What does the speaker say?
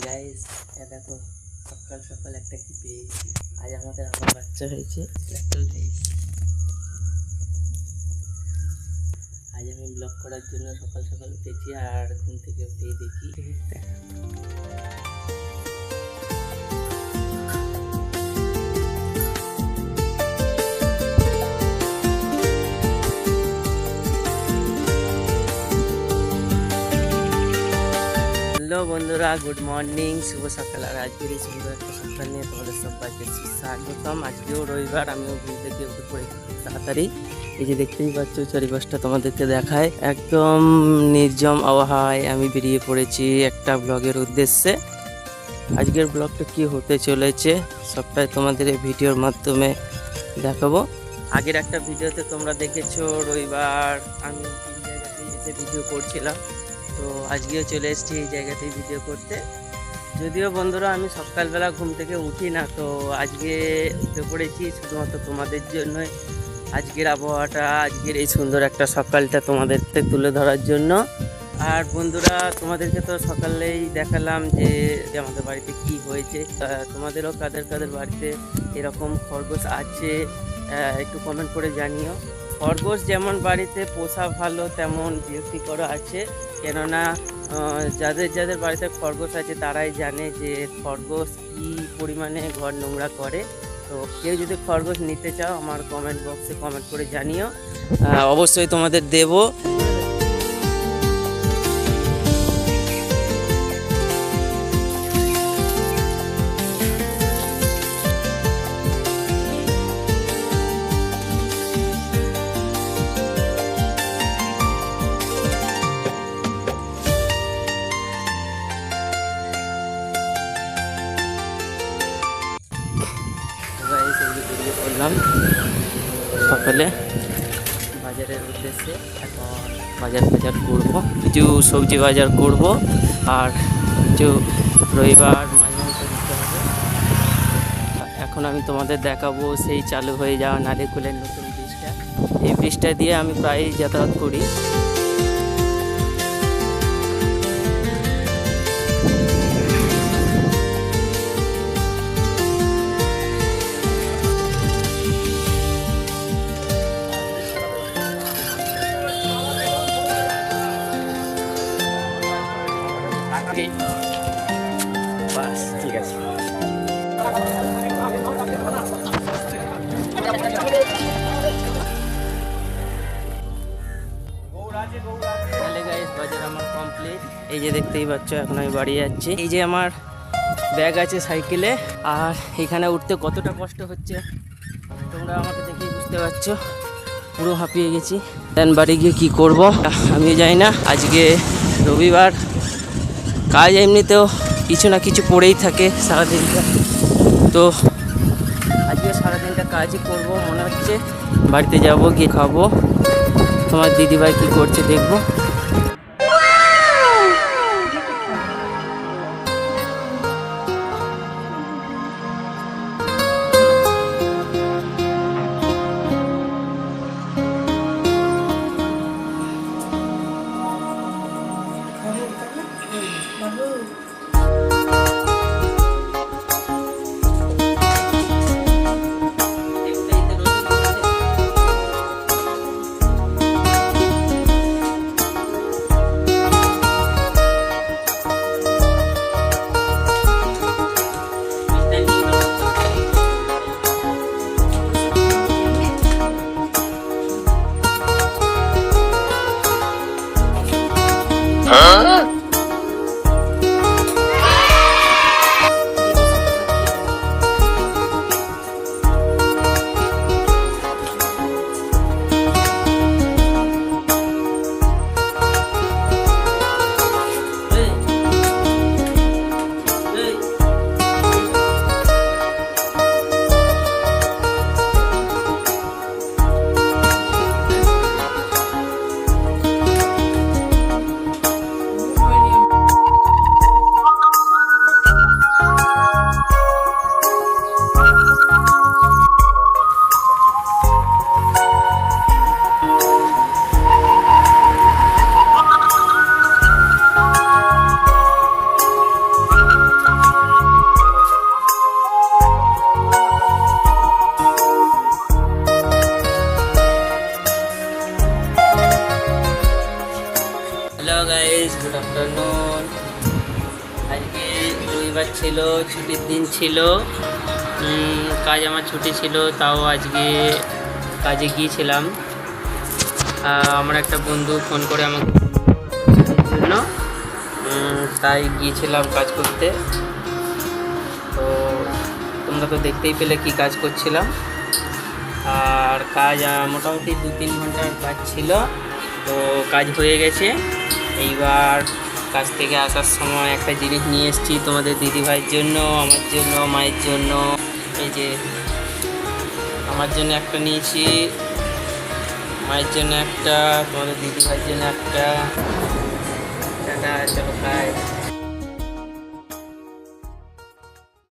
Guys, দেখো সকাল সকাল একটা কি পেয়েছি। আজ আমাদের আবার বাচ্চা হয়েছে। দেখো গাইস, আজ আমি ব্লগ করার জন্য সকাল সকাল উঠেছি আর ঘুম থেকে উঠেই দেখি হ্যালো বন্ধুরা, গুড মর্নিং, শুভ সকাল। আর আজকের এই সুন্দর একটা সকাল নিয়ে তোমাদের সবাইকে স্বাগতম। আজকেও রবিবার, আমিও ঘুম থেকে উঠে পড়েছি তাড়াতাড়ি। এই যে দেখতেই পাচ্ছ চারিপাশটা তোমাদেরকে দেখায়, একদম নির্জন আবহাওয়ায় আমি বেরিয়ে পড়েছি একটা ব্লগের উদ্দেশ্যে। আজকের ব্লগটা কি হতে চলেছে সবটাই তোমাদের এই ভিডিওর মাধ্যমে দেখাবো। আগের একটা ভিডিওতে তোমরা দেখেছো রবিবার আমি এই জায়গাতে এসে ভিডিও করছিলাম, তো আজকেও চলে এসেছি এই জায়গাতেই ভিডিও করতে। যদিও বন্ধুরা আমি সকালবেলা ঘুম থেকে উঠি না, তো আজকে উঠে পড়েছি শুধুমাত্র তোমাদের জন্যই। আজকের আবহাওয়াটা, আজকের এই সুন্দর একটা সকালটা তোমাদেরকে তুলে ধরার জন্য। আর বন্ধুরা তোমাদেরকে তো সকালেই দেখালাম যে আমাদের বাড়িতে কি হয়েছে। তোমাদেরও কাদের কাদের বাড়িতে এরকম খরগোশ আছে একটু কমেন্ট করে জানিও। খরগোশ যেমন বাড়িতে পোষা ভালো, তেমন বিরক্তিকর আছে। কেননা যাদের যাদের বাড়িতে খরগোশ আছে তারাই জানে যে খরগোশ কী পরিমাণে ঘর নোংরা করে। তো কেউ যদি খরগোশ নিতে চাও আমার কমেন্ট বক্সে কমেন্ট করে জানিও, অবশ্যই তোমাদের দেবো। বেরিয়ে পড়লাম সকালে বাজারের উদ্দেশ্যে। এখন বাজার করবো, কিছু সবজি বাজার করব, আর কিছু রবিবার মাঝে মাঝে দিতে হবে। এখন আমি তোমাদের দেখাবো সেই চালু হয়ে যাওয়া নারিকুলের নতুন ব্রিজটা। এই ব্রিজটা দিয়ে আমি প্রায় যাতায়াত করি। বাস ঠিক আছে। বাজার আমার কমপ্লিট। এই যে দেখতেই পাচ্ছ এখন আমি বাড়ি যাচ্ছি। এই যে আমার ব্যাগ আছে সাইকেলে, আর এখানে উঠতে কতটা কষ্ট হচ্ছে তোমরা আমাকে দেখেই বুঝতে পারছো। পুরো হাঁপিয়ে গেছি। দেন বাড়ি গিয়ে কী করব আমি জানি না। আজকে রবিবার, কাজ এমনিতেও কিছু না কিছু পড়েই থাকে সারাদিনটা, তো আজকে সারাদিনটা কাজই করব মনে হচ্ছে। বাড়িতে যাব, গিয়ে খাবো, তোমার দিদিভাই কী করছে দেখবো। Guys, good afternoon. আজকে রবিবার ছিল, ছুটির দিন ছিল। কাজ আমার ছুটি ছিল, তাও আজকে কাজে গিয়েছিলাম। আমার একটা বন্ধু ফোন করে আমাকে জন্য তাই গিয়েছিলাম কাজ করতে। তো তোমরা তো দেখতেই পেলে কি কাজ করছিলাম। আর কাজ মোটামুটি 2-3 ঘন্টার কাজ ছিল, তো কাজ হয়ে গেছে। এইবার কাজ থেকে আসার সময় একটা জিনিস নিয়ে এসেছি তোমাদের দিদিভাইয়ের জন্য, আমার জন্য, মায়ের জন্য। এই যে আমার জন্য একটা নিয়েছি, মায়ের জন্য একটা, তোমাদের দিদিভাইয়ের জন্য একটা। টাটা, চলো খাই।